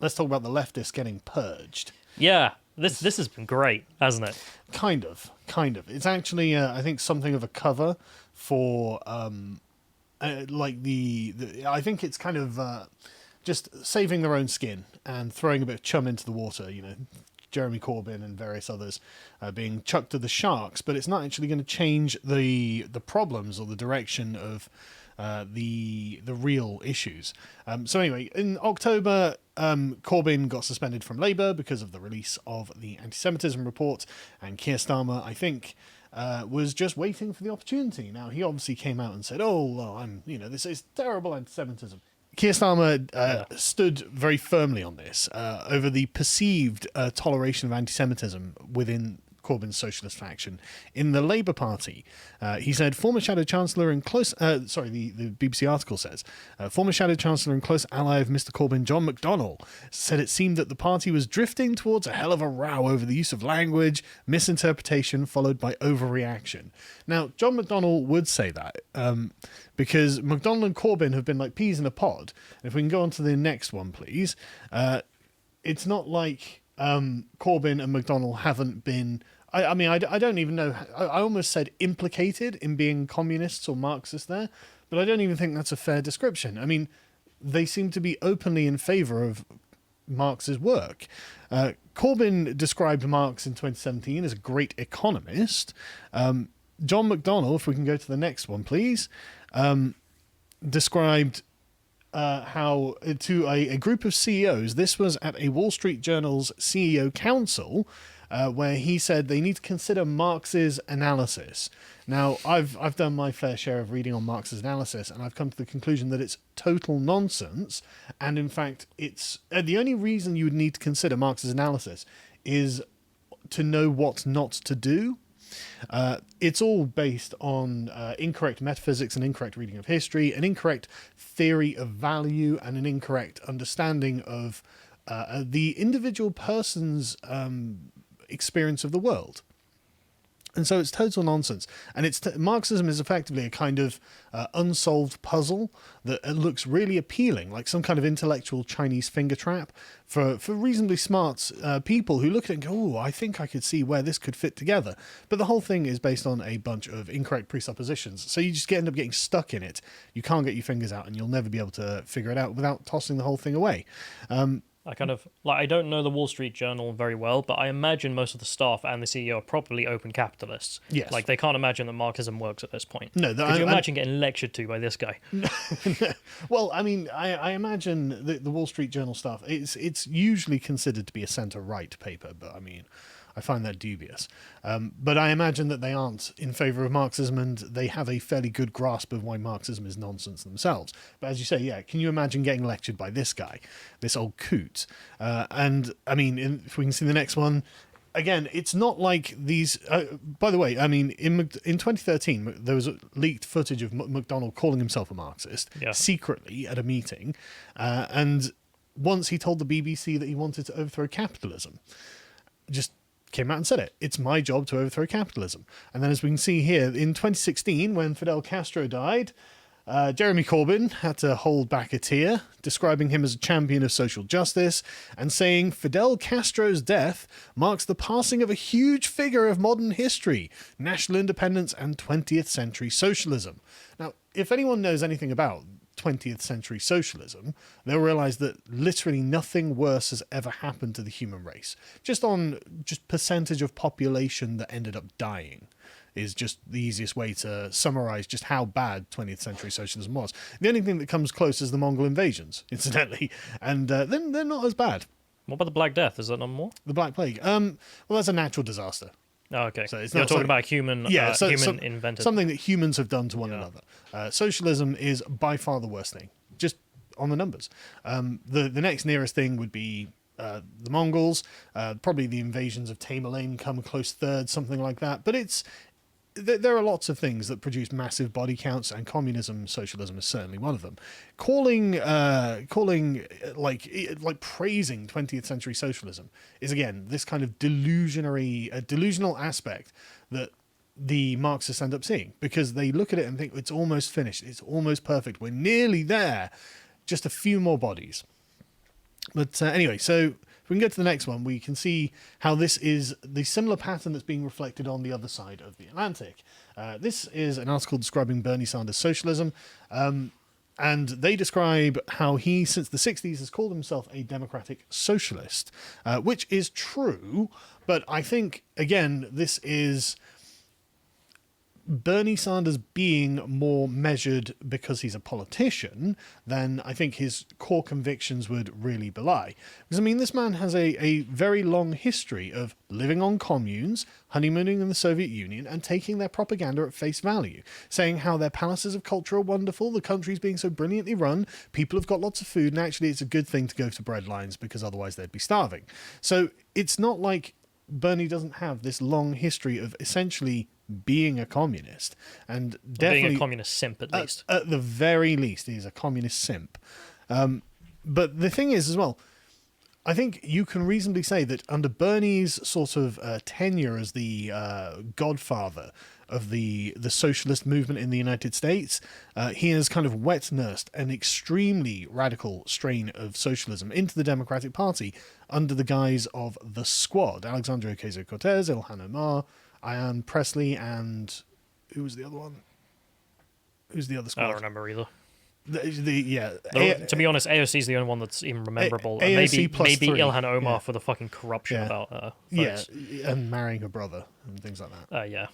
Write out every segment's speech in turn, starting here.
let's talk about the leftists getting purged. Yeah, this has been great, hasn't it? Kind of. It's actually, I think, something of a cover for, like I think it's kind of just saving their own skin and throwing a bit of chum into the water, Jeremy Corbyn and various others being chucked to the sharks, but it's not actually going to change the problems or the direction of the real issues. So anyway, in October, Corbyn got suspended from Labour because of the release of the anti-Semitism report, and Keir Starmer, I think, was just waiting for the opportunity. Now, he obviously came out and said, "Oh, well, this is terrible anti-Semitism." Keir Starmer stood very firmly on this over the perceived toleration of anti-Semitism within Corbyn's socialist faction in the Labour Party. He said, former Shadow Chancellor and close... the BBC article says, former Shadow Chancellor and close ally of Mr Corbyn, John McDonnell, said it seemed that the party was drifting towards a hell of a row over the use of language, misinterpretation, followed by overreaction. Now, John McDonnell would say that, because McDonnell and Corbyn have been like peas in a pod. If we can go on to the next one, please. It's not like Corbyn and McDonnell haven't been... I don't even know... I almost said implicated in being communists or Marxists there, but I don't even think that's a fair description. I mean, they seem to be openly in favour of Marx's work. Corbyn described Marx in 2017 as a great economist. John McDonnell, if we can go to the next one, please, described how to a group of CEOs, this was at a Wall Street Journal's CEO Council, where he said they need to consider Marx's analysis. Now, I've done my fair share of reading on Marx's analysis, and I've come to the conclusion that it's total nonsense, and in fact, it's the only reason you would need to consider Marx's analysis is to know what not to do. It's all based on incorrect metaphysics, an incorrect reading of history, an incorrect theory of value, and an incorrect understanding of the individual person's experience of the world. And so it's total nonsense. And Marxism is effectively a kind of unsolved puzzle that looks really appealing, like some kind of intellectual Chinese finger trap for reasonably smart people who look at it and go, "Oh, I think I could see where this could fit together." But the whole thing is based on a bunch of incorrect presuppositions. So you just end up getting stuck in it. You can't get your fingers out, and you'll never be able to figure it out without tossing the whole thing away. I don't know the Wall Street Journal very well, but I imagine most of the staff and the CEO are probably open capitalists. Yes. Like, they can't imagine that Marxism works at this point. No, Could you imagine getting lectured to by this guy? Well, I mean, I imagine the Wall Street Journal staff, it's usually considered to be a centre-right paper, but I mean, I find that dubious. But I imagine that they aren't in favour of Marxism, and they have a fairly good grasp of why Marxism is nonsense themselves. But as you say, yeah, can you imagine getting lectured by this guy, this old coot? And I mean, if we can see the next one, again, it's not like these... by the way, I mean, in 2013, there was leaked footage of McDonnell calling himself a Marxist secretly at a meeting, and once he told the BBC that he wanted to overthrow capitalism. Just came out and said it. It's my job to overthrow capitalism. And then, as we can see here, in 2016, when Fidel Castro died, Jeremy Corbyn had to hold back a tear, describing him as a champion of social justice and saying Fidel Castro's death marks the passing of a huge figure of modern history, national independence and 20th century socialism. Now, if anyone knows anything about 20th century socialism, they'll realize that literally nothing worse has ever happened to the human race. Just percentage of population that ended up dying is just the easiest way to summarize just how bad 20th century socialism was. The only thing that comes close is the Mongol invasions, incidentally, and then they're not as bad. What about the Black Death? Is that no more? The Black Plague. Well, that's a natural disaster. Oh, okay. So it's You're not talking about human invented. Something that humans have done to one another. Socialism is by far the worst thing, just on the numbers. The next nearest thing would be the Mongols. Probably the invasions of Tamerlane come a close third, something like that. But there are lots of things that produce massive body counts, and socialism is certainly one of them. Calling praising 20th century socialism is, again, this kind of delusional aspect that the Marxists end up seeing, because they look at it and think it's almost finished, it's almost perfect, we're nearly there, just a few more bodies. But anyway, so if we can go to the next one, we can see how this is the similar pattern that's being reflected on the other side of the Atlantic. This is an article describing Bernie Sanders' socialism. And they describe how he, since the 60s, has called himself a democratic socialist, which is true. But I think, again, this is Bernie Sanders being more measured because he's a politician than I think his core convictions would really belie. Because, I mean, this man has a very long history of living on communes, honeymooning in the Soviet Union, and taking their propaganda at face value, saying how their palaces of culture are wonderful, the country's being so brilliantly run, people have got lots of food, and actually it's a good thing to go to bread lines because otherwise they'd be starving. So it's not like Bernie doesn't have this long history of essentially being a communist, and definitely being a communist simp at least. At the very least, he's a communist simp. But the thing is, as well, I think you can reasonably say that under Bernie's sort of tenure as the godfather of the socialist movement in the United States, he has kind of wet nursed an extremely radical strain of socialism into the Democratic Party under the guise of the Squad: Alexandria Ocasio-Cortez, Ilhan Omar, Ayan Presley, and who was the other one? Who's the other squad? I don't remember either. To be honest, AOC is the only one that's even rememberable. AOC and maybe Ilhan Omar for the fucking corruption about her. And marrying her brother and things like that. Yeah.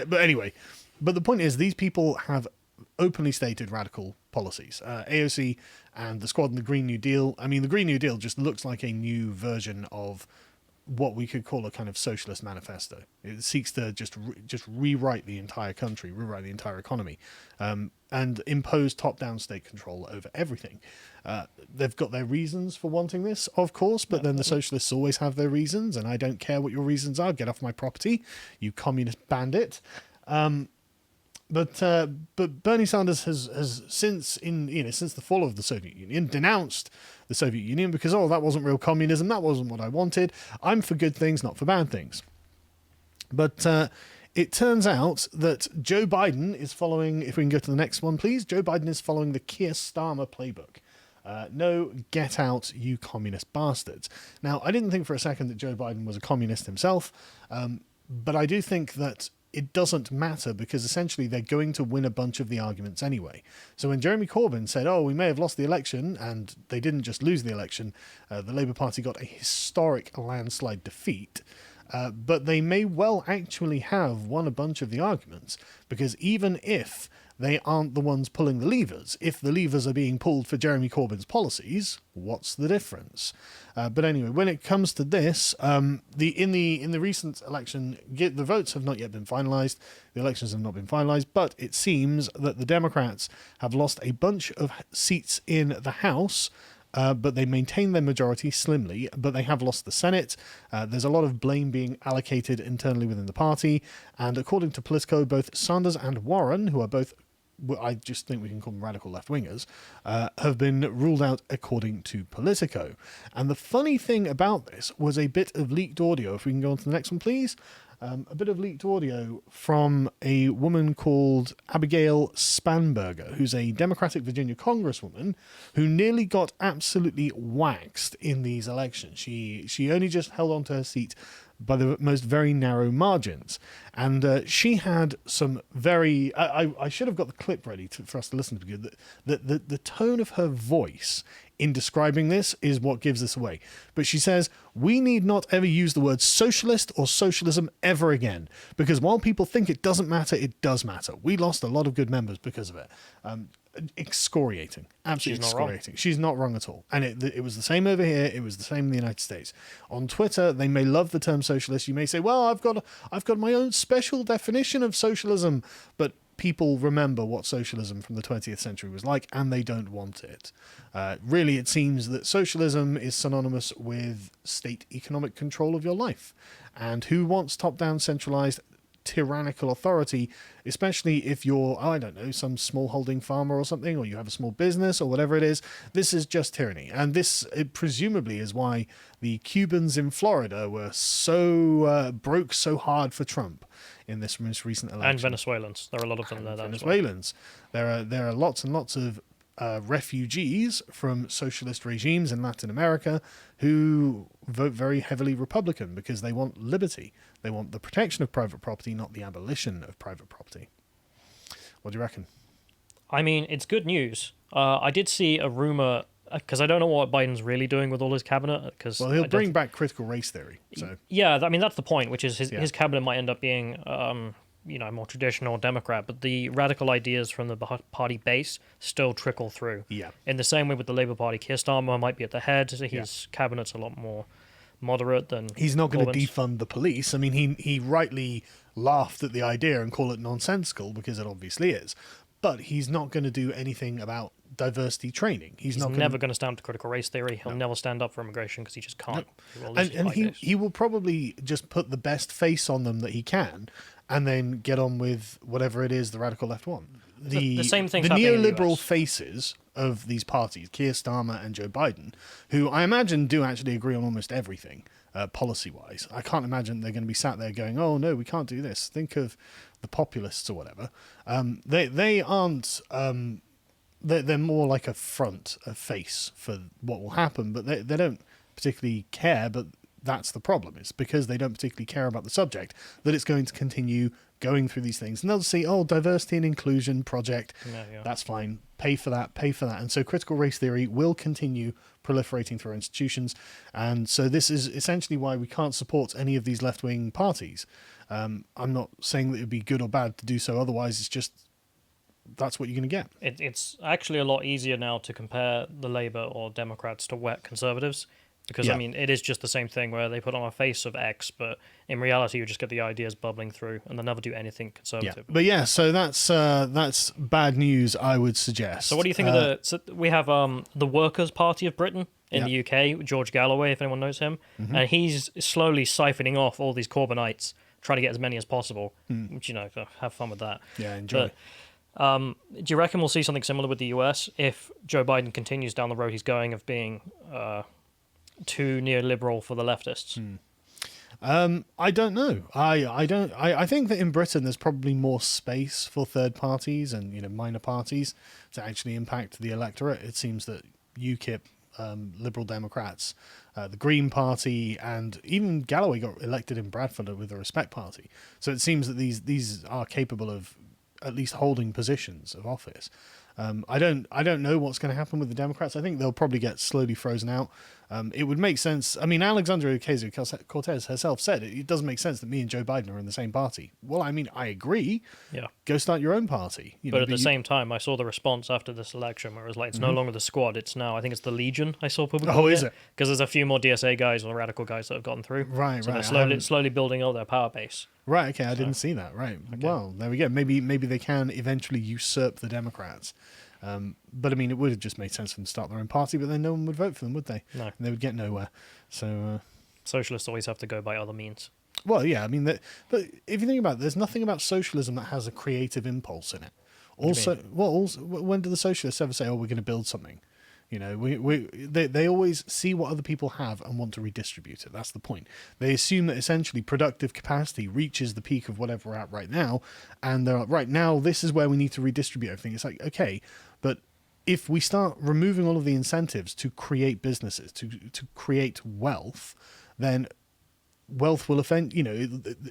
But anyway, but the point is, these people have openly stated radical policies. AOC and the Squad and the Green New Deal. I mean, the Green New Deal just looks like a new version of what we could call a kind of socialist manifesto. It seeks to just rewrite the entire country, rewrite the entire economy, and impose top-down state control over everything. They've got their reasons for wanting this, of course, but then the socialists always have their reasons, and I don't care what your reasons are. Get off my property, you communist bandit. But Bernie Sanders has since the fall of the Soviet Union denounced the Soviet Union because that wasn't real communism, that wasn't what I wanted. I'm for good things, not for bad things. But it turns out that Joe Biden is following. If we can go to the next one, please. Joe Biden is following the Keir Starmer playbook. No, get out, you communist bastards. Now, I didn't think for a second that Joe Biden was a communist himself, but I do think that it doesn't matter because essentially they're going to win a bunch of the arguments anyway. So when Jeremy Corbyn said, we may have lost the election, and they didn't just lose the election, the Labour Party got a historic landslide defeat, but they may well actually have won a bunch of the arguments, because even if they aren't the ones pulling the levers, if the levers are being pulled for Jeremy Corbyn's policies, what's the difference? But anyway, when it comes to this, in the recent election, the votes have not yet been finalised, the elections have not been finalised, but it seems that the Democrats have lost a bunch of seats in the House, but they maintain their majority slimly, but they have lost the Senate. There's a lot of blame being allocated internally within the party, and according to Politico, both Sanders and Warren, who are both, I just think we can call them radical left-wingers, have been ruled out according to Politico. And the funny thing about this was a bit of leaked audio. If we can go on to the next one, please. A bit of leaked audio from a woman called Abigail Spanberger, who's a Democratic Virginia congresswoman who nearly got absolutely waxed in these elections. She only just held on to her seat by the most very narrow margins. And she had some very... I should have got the clip ready for us to listen to, because the tone of her voice in describing this is what gives this away. But she says, we need not ever use the word socialist or socialism ever again, because while people think it doesn't matter, it does matter. We lost a lot of good members because of it. Excoriating. Absolutely excoriating. She's not wrong at all. And it was the same over here. It was the same in the United States. On Twitter, they may love the term socialist. You may say, well, I've got my own special definition of socialism. But people remember what socialism from the 20th century was like, and they don't want it. Really, it seems that socialism is synonymous with state economic control of your life. And who wants top-down centralized tyrannical authority, especially if you're, some small holding farmer or something, or you have a small business or whatever it is? This is just tyranny. And this presumably is why the Cubans in Florida were broke so hard for Trump in this most recent election. And Venezuelans. There are a lot of them there. Venezuelans. There are lots and lots of refugees from socialist regimes in Latin America who vote very heavily Republican because they want liberty. They want the protection of private property, not the abolition of private property. What do you reckon? I mean, it's good news. I did see a rumor, because I don't know what Biden's really doing with all his cabinet. Well, he'll bring back critical race theory. So yeah, I mean, that's the point, which is his Yeah. cabinet might end up being, more traditional Democrat, but the radical ideas from the party base still trickle through. Yeah. In the same way with the Labour Party, Keir Starmer might be at the head. His cabinet's a lot more moderate than He's not going to Corbyn's. defund the police. I mean, he rightly laughed at the idea and call it nonsensical because it obviously is. But he's not going to do anything about diversity training. He's not never going to stand up to critical race theory. He'll never stand up for immigration because he just can't. And he will probably just put the best face on them that he can and then get on with whatever it is the radical left want. The same thing's the happening in the neoliberal US. faces of these parties, Keir Starmer and Joe Biden, who I imagine do actually agree on almost everything policy-wise. I can't imagine they're going to be sat there going, oh, no, we can't do this. Think of the populists or whatever. They aren't... they're more like a front, a face for what will happen, but they don't particularly care, but that's the problem. It's because they don't particularly care about the subject that it's going to continue going through these things. And they'll see, oh, diversity and inclusion project, that's fine, pay for that. And so critical race theory will continue proliferating through our institutions. And so this is essentially why we can't support any of these left-wing parties. I'm not saying that it would be good or bad to do so, otherwise it's just that's what you're going to get. It's actually a lot easier now to compare the Labour or Democrats to wet conservatives because, Yeah. I mean, it is just the same thing where they put on a face of X, but in reality you just get the ideas bubbling through and they'll never do anything Yeah. conservative. But yeah, so that's bad news, I would suggest. So what do you think of the... So we have the Workers' Party of Britain in the UK, George Galloway, if anyone knows him, and he's slowly siphoning off all these Corbynites, trying to get as many as possible, which, have fun with that. Yeah, enjoy. But, do you reckon we'll see something similar with the US if Joe Biden continues down the road he's going of being too neoliberal for the leftists? I don't know. I think that in Britain there's probably more space for third parties and minor parties to actually impact the electorate. It seems that UKIP, Liberal Democrats, the Green Party, and even Galloway got elected in Bradford with the Respect Party. So it seems that these are capable of at least holding positions of office. I don't know what's going to happen with the Democrats. I think they'll probably get slowly frozen out. It would make sense. I mean, Alexandria Ocasio-Cortez herself said it doesn't make sense that me and Joe Biden are in the same party. Well, I mean, I agree. Yeah. Go start your own party. But at the same time, I saw the response after this election where it was like, it's no longer the squad, it's now, I think it's the Legion, I saw people Oh, is it? Because there's a few more DSA guys or radical guys that have gotten through. Right, so right. they're slowly building all their power base. Right. Okay. I didn't see that. Right. Okay. Well, there we go. Maybe they can eventually usurp the Democrats. But I mean, it would have just made sense for them to start their own party, but then no one would vote for them, would they? No. And they would get nowhere. So, Socialists always have to go by other means. well, yeah. I mean, but if you think about it, there's nothing about socialism that has a creative impulse in it. Also, when do the socialists ever say, "Oh, we're going to build something"? They always see what other people have and want to redistribute it. That's the point. They assume that essentially productive capacity reaches the peak of whatever we're at right now, and they're like, right now, this is where we need to redistribute everything. It's like, okay, but if we start removing all of the incentives to create businesses, to create wealth, then wealth will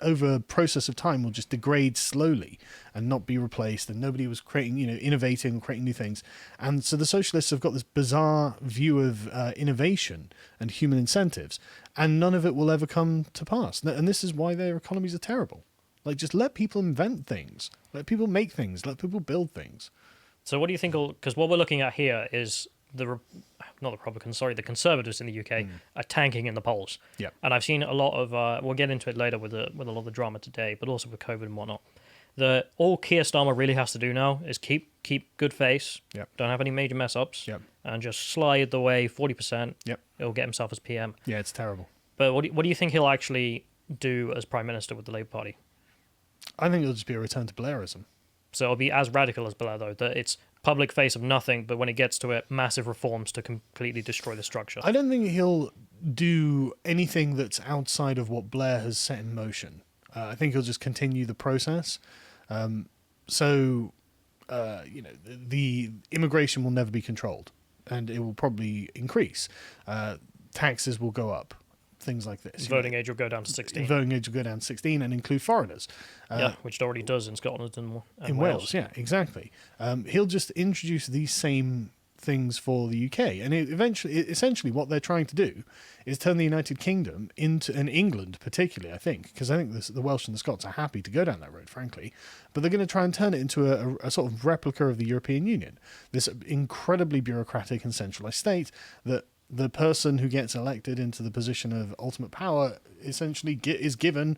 over a process of time will just degrade slowly and not be replaced, and nobody was creating, innovating and creating new things. And so the socialists have got this bizarre view of innovation and human incentives, and none of it will ever come to pass. And this is why their economies are terrible. Like, just let people invent things, let people make things, let people build things. So what do you think, because what we're looking at here is the Conservatives in the UK are tanking in the polls. Yep. And I've seen a lot of, we'll get into it later with a lot of the drama today, but also with COVID and whatnot. All Keir Starmer really has to do now is keep good face, Yep. don't have any major mess ups, Yep. and just slide the way 40%. Yep. He'll get himself as PM. Yeah, it's terrible. But what do you think he'll actually do as Prime Minister with the Labour Party? I think it'll just be a return to Blairism. So it'll be as radical as Blair, though, that it's public face of nothing, but when it gets to it, massive reforms to completely destroy the structure. I don't think he'll do anything that's outside of what Blair has set in motion. I think he'll just continue the process. So the immigration will never be controlled, and it will probably increase. Taxes will go up. Things like this. Voting age will go down to 16. Voting age will go down to 16 and include foreigners. Which it already does in Scotland and in Wales. Yeah, exactly. He'll just introduce these same things for the UK, and essentially what they're trying to do is turn the United Kingdom into, and England particularly, I think, because I think the Welsh and the Scots are happy to go down that road, frankly, but they're going to try and turn it into a sort of replica of the European Union, this incredibly bureaucratic and centralised state that the person who gets elected into the position of ultimate power essentially is given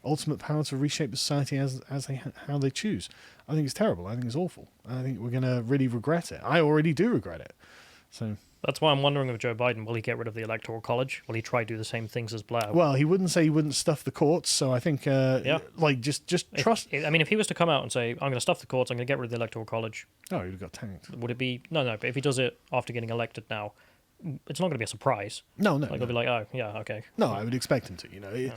ultimate power to reshape the society how they choose. I think it's terrible. I think it's awful. I think we're going to really regret it. I already do regret it. So that's why I'm wondering with Joe Biden, will he get rid of the Electoral College? Will he try to do the same things as Blair? Well, he wouldn't say he wouldn't stuff the courts, so I think, just trust... I mean, if he was to come out and say, I'm going to stuff the courts, I'm going to get rid of the Electoral College... Oh, he'd have got tanked. Would it be... No, but if he does it after getting elected now, it's not going to be a surprise. No. They'll be like, oh, yeah, okay. No, I would expect him to,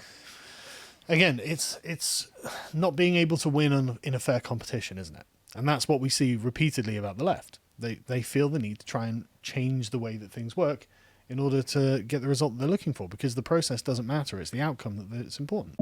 Again, it's not being able to win in a fair competition, isn't it? And that's what we see repeatedly about the left. They feel the need to try and change the way that things work in order to get the result that they're looking for, because the process doesn't matter. It's the outcome that's important.